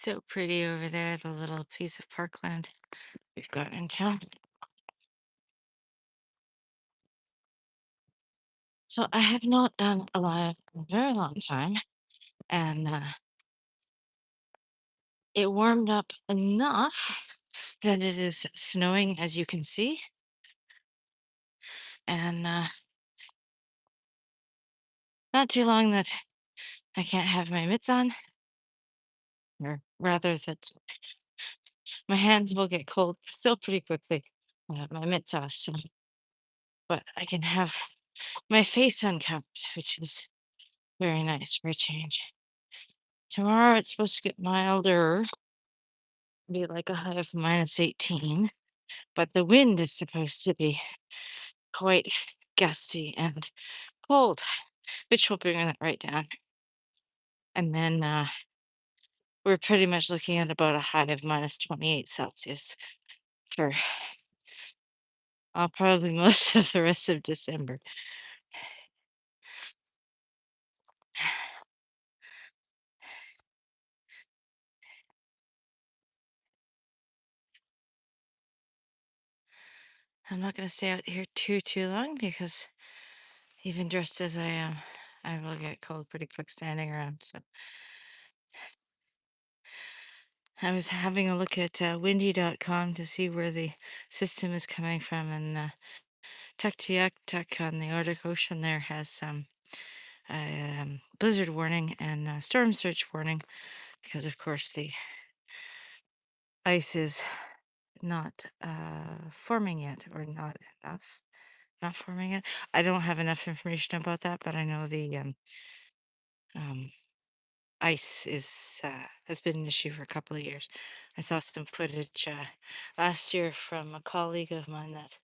So pretty over there, the little piece of parkland we've got in town. So I have not done a live in a very long time, and it warmed up enough that it is snowing, as you can see, and not too long that I can't have my mitts on, or rather that my hands will get cold still pretty quickly. My mitts off, so but I can have my face uncovered, which is very nice for a change. Tomorrow it's supposed to get milder, be like a high of -18, but the wind is supposed to be quite gusty and cold, which will bring that right down. And then we're pretty much looking at about a high of -28 Celsius for probably most of the rest of December. I'm not going to stay out here too long because even dressed as I am, I will get cold pretty quick standing around. So I was having a look at windy.com to see where the system is coming from, and Tuktoyaktuk on the Arctic Ocean there has a blizzard warning and storm surge warning because, of course, the ice is not forming yet, or not enough. Not forming yet. I don't have enough information about that, but I know the um, ice is has been an issue for a couple of years. I saw some footage last year from a colleague of mine that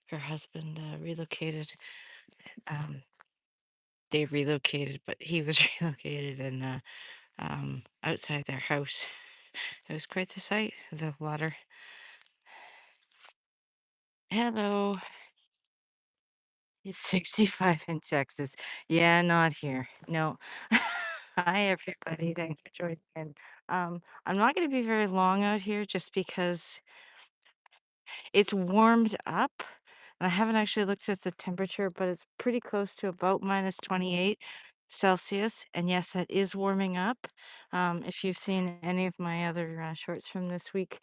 her husband relocated. Um, they relocated, but he was relocated, and outside their house, it was quite the sight. The water. Hello. It's 65 in Texas. Yeah, not here. No. Hi, everybody. Thanks for joining in. I'm not going to be very long out here just because it's warmed up. And I haven't actually looked at the temperature, but it's pretty close to about -28 Celsius. And yes, that is warming up. If you've seen any of my other shorts from this week,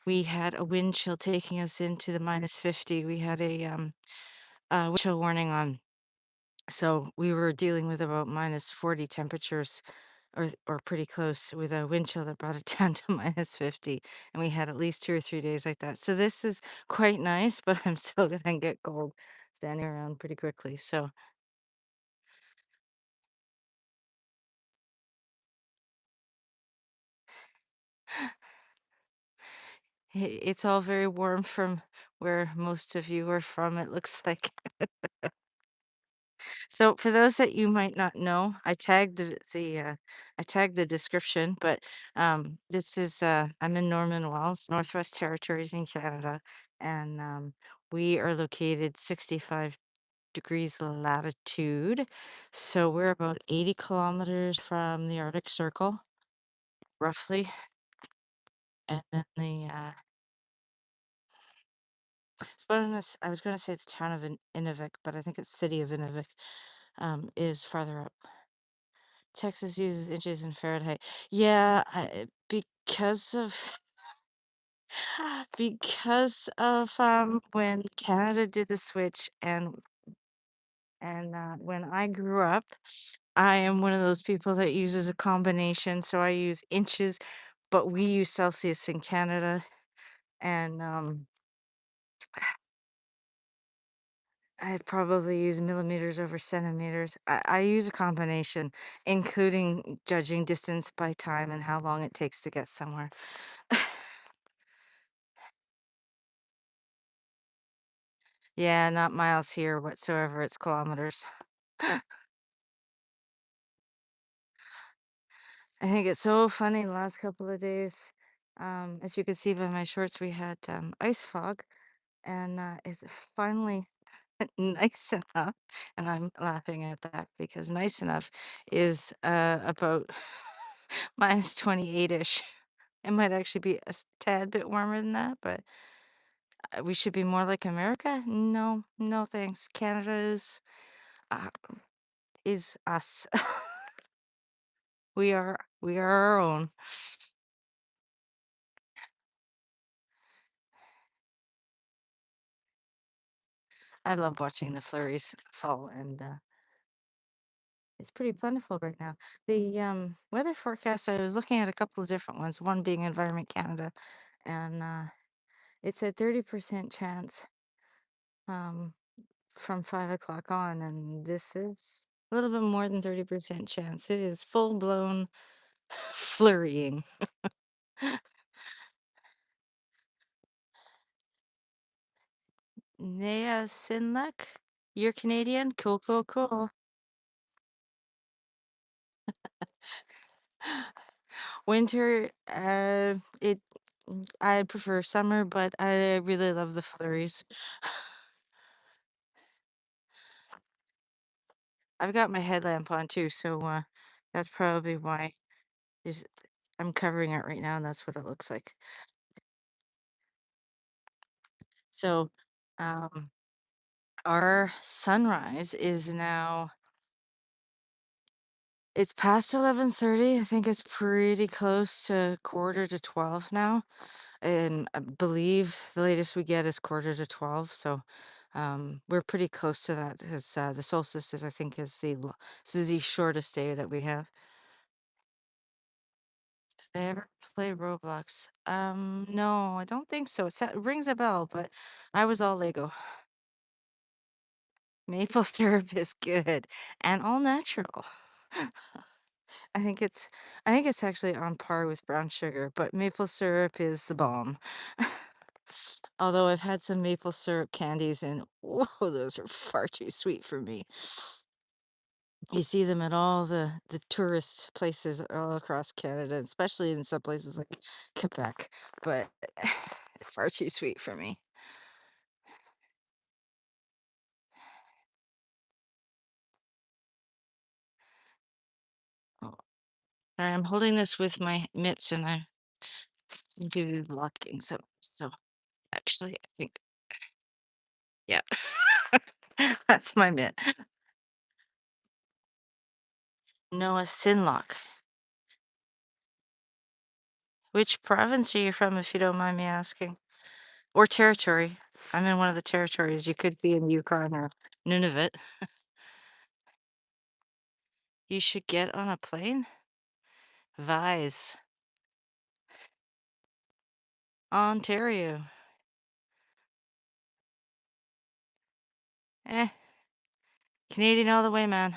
we had a wind chill taking us into the -50. We had a wind chill warning on. So we were dealing with about -40 temperatures, or pretty close, with a wind chill that brought it down to -50, and we had at least 2 or 3 days like that. So this is quite nice, but I'm still gonna get cold standing around pretty quickly. So it's all very warm from where most of you are from, it looks like. So for those that you might not know, I tagged the description, but this is I'm in Norman Wells, Northwest Territories in Canada, and we are located 65 degrees latitude. So we're about 80 kilometers from the Arctic Circle, roughly. And then I was going to say the town of Inuvik, but I think it's city of Inuvik, is farther up. Texas uses inches in Fahrenheit. Yeah, because of when Canada did the switch, and when I grew up, I am one of those people that uses a combination. So I use inches, but we use Celsius in Canada, and I probably use millimeters over centimeters. I use a combination, including judging distance by time and how long it takes to get somewhere. Yeah, not miles here whatsoever, it's kilometers. I think it's so funny the last couple of days. As you can see by my shorts, we had ice fog, and it's finally nice enough. And I'm laughing at that because nice enough is about -28-ish. It might actually be a tad bit warmer than that, but we should be more like America. No, no thanks. Canada uh, is us. We are our own. I love watching the flurries fall, and it's pretty plentiful right now. The weather forecast, I was looking at a couple of different ones, one being Environment Canada, and it said 30% chance um, from 5 o'clock on, and this is a little bit more than 30% chance. It is full blown flurrying. Nea Sinlek, you're Canadian? Cool, cool, cool. Winter, I prefer summer, but I really love the flurries. I've got my headlamp on too, so that's probably why there's, I'm covering it right now, and that's what it looks like. So, um, our sunrise is now, it's past 11:30. I think it's pretty close to quarter to 12 now. And I believe the latest we get is quarter to 12. So we're pretty close to that because the solstice is, I think, this is the shortest day that we have. Did I ever play Roblox? No, I don't think so. It rings a bell, but I was all Lego. Maple syrup is good and all natural. I think it's I think it's actually on par with brown sugar, but maple syrup is the bomb. Although I've had some maple syrup candies and whoa, those are far too sweet for me. You see them at all the tourist places all across Canada, especially in some places like Quebec, but far too sweet for me. Oh, sorry, I'm holding this with my mitts and I seem to be blocking some. So actually, I think, yeah, that's my mitt. Noah Sinlock. Which province are you from, if you don't mind me asking? Or territory? I'm in one of the territories. You could be in Yukon or Nunavut. You should get on a plane? Vise, Ontario. Eh, Canadian all the way, man.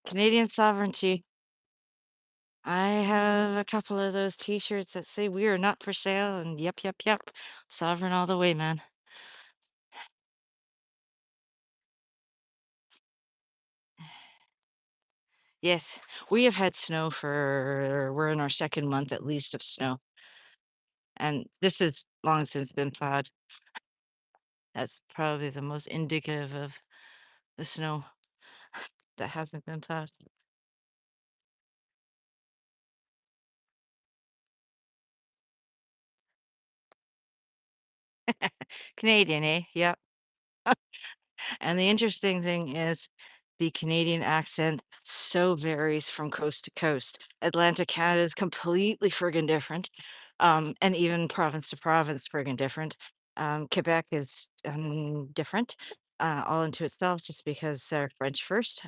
Canadian sovereignty. I have a couple of those t-shirts that say we are not for sale and yep, yep, yep. Sovereign all the way, man. Yes, we have had snow we're in our second month at least of snow. And this has long since been plowed. That's probably the most indicative of the snow that hasn't been plowed. Canadian, eh? Yep. And the interesting thing is the Canadian accent so varies from coast to coast. Atlantic Canada is completely friggin' different, and even province to province friggin' different. Quebec is different, all into itself just because they're French first.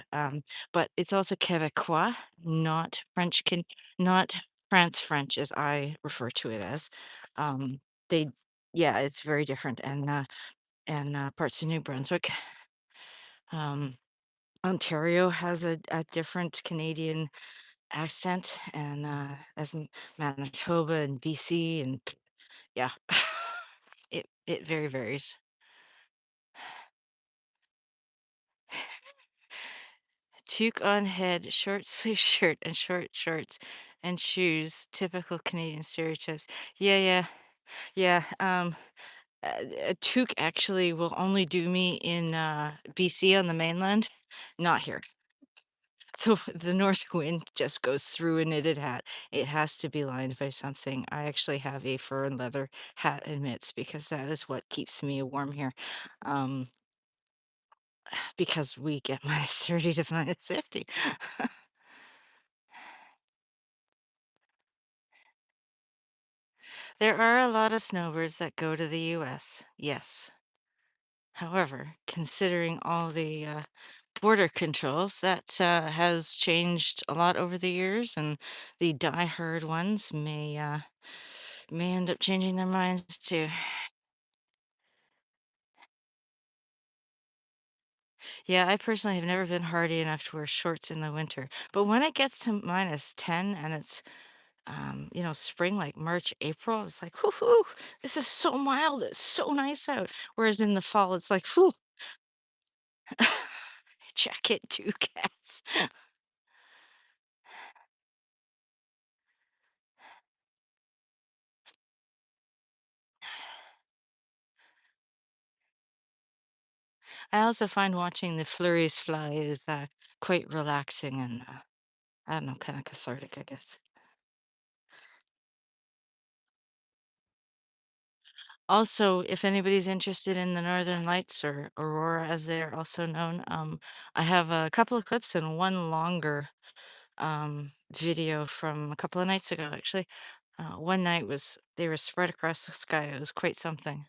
But it's also Quebecois, not not France French, as I refer to it as. Um, they, yeah, it's very different, and parts of New Brunswick. Um, Ontario has a different Canadian accent, and as Manitoba and BC, and yeah, it very varies. Toque on head, short sleeve shirt, and short shorts and shoes. Typical Canadian stereotypes. Yeah, yeah, yeah. A toque actually will only do me in BC on the mainland, not here. the north wind just goes through a knitted hat. It has to be lined by something. I actually have a fur and leather hat and mitts because that is what keeps me warm here. Um, because we get -30 to -50. There are a lot of snowbirds that go to the US, yes. However, considering all the border controls, that has changed a lot over the years, and the diehard ones may end up changing their minds too. Yeah, I personally have never been hardy enough to wear shorts in the winter, but when it gets to -10 and it's spring like March, April, it's like, whoo, this is so mild. It's so nice out. Whereas in the fall, it's like, whew, jacket, two cats. I also find watching the flurries fly is quite relaxing and I don't know, kind of cathartic, I guess. Also, if anybody's interested in the Northern Lights or Aurora, as they're also known, I have a couple of clips and one longer video from a couple of nights ago, actually. One night was they were spread across the sky. It was quite something.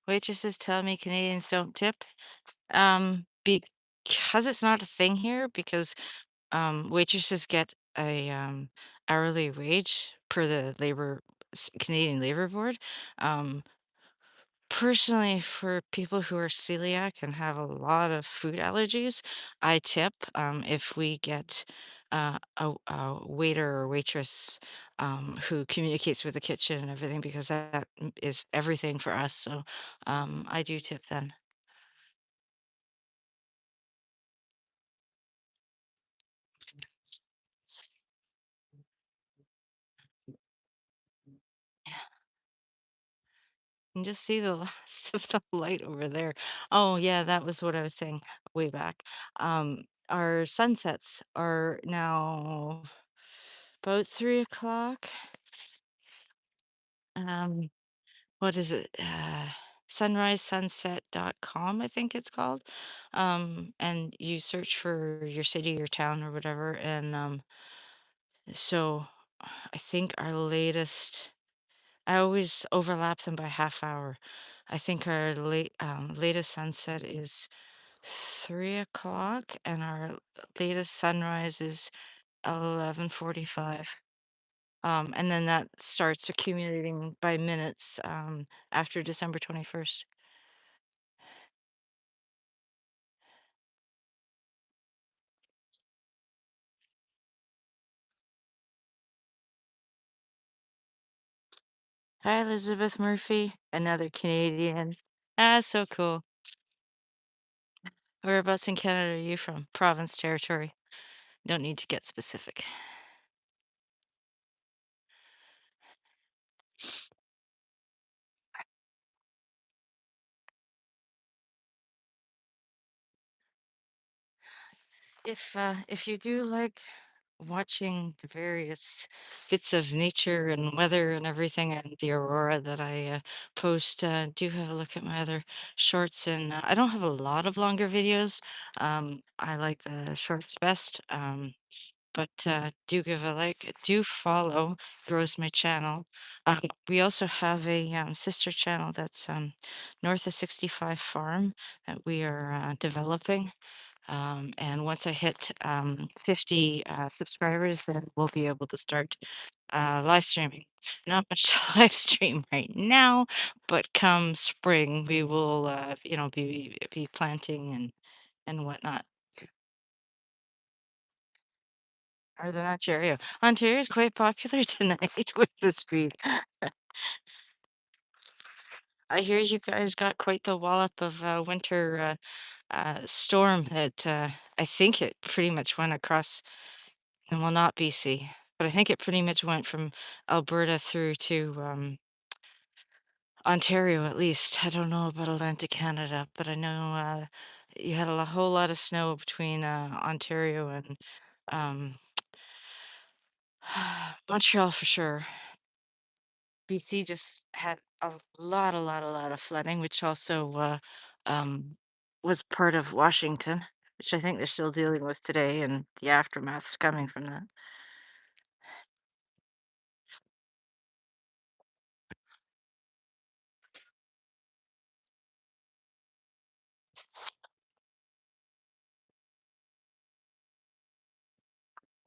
Waitresses tell me Canadians don't tip. Because it's not a thing here, because waitresses get a hourly wage per the Canadian Labor Board. Um, Personally, for people who are celiac and have a lot of food allergies, I tip if we get a waiter or waitress who communicates with the kitchen and everything, because that is everything for us. So I do tip then. You can just see the last of the light over there. Oh, yeah, that was what I was saying way back. Our sunsets are now about 3 o'clock. Um, what is it? Sunrisesunset.com, I think it's called. And you search for your city or town or whatever. And so I think our latest, I always overlap them by half hour. I think our latest sunset is 3 o'clock, and our latest sunrise is 11:45. And then that starts accumulating by minutes after December 21st. Hi, Elizabeth Murphy, another Canadian. Ah, so cool. Whereabouts in Canada are you from? Province, territory. Don't need to get specific. If you do like watching the various bits of nature and weather and everything and the aurora that I post, do have a look at my other shorts. And I don't have a lot of longer videos. I like the shorts best. But do give a like, do follow, grows my channel. We also have a sister channel that's north of 65 Farm that we are developing. And once I hit 50 subscribers, then we'll be able to start live streaming. Not much to live stream right now, but come spring, we will, be planting and whatnot. Northern Ontario. Ontario is quite popular tonight with the speed. I hear you guys got quite the wallop of winter storm that I think it pretty much went across, and well, not BC. but I think it pretty much went from Alberta through to, Ontario at least. I don't know about Atlantic Canada, but I know, you had whole lot of snow between, Ontario and, um, Montreal for sure. BC just had a lot of flooding, which also, um, was part of Washington, which I think they're still dealing with today and the aftermath coming from that.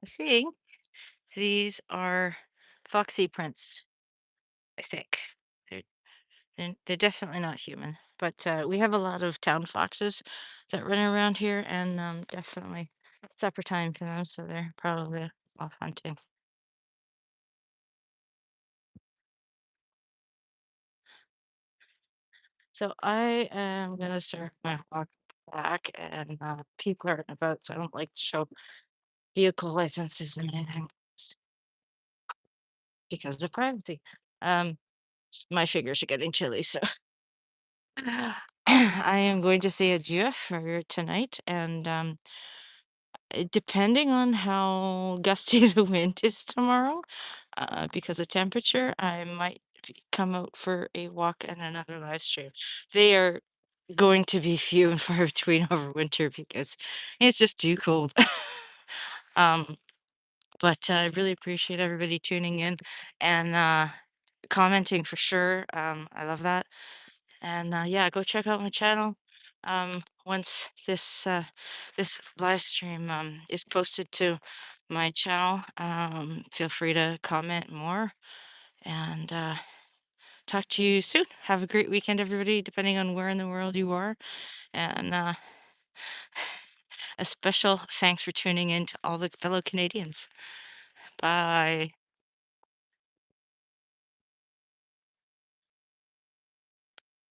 I think these are foxy prints, I think. They're they're definitely not human, but, we have a lot of town foxes that run around here and, definitely supper time for them, so they're probably off hunting. So I am gonna start my walk back and, people are about, so I don't like to show vehicle licenses and anything because of privacy. Um, my fingers are getting chilly, so I am going to say adieu for tonight, and depending on how gusty the wind is tomorrow, because of temperature, I might come out for a walk and another live stream. They are going to be few and far between over winter because it's just too cold. um, but I really appreciate everybody tuning in and commenting for sure. I love that. And yeah, go check out my channel. Once this live stream is posted to my channel, feel free to comment more and talk to you soon. Have a great weekend, everybody, depending on where in the world you are. And a special thanks for tuning in to all the fellow Canadians. Bye.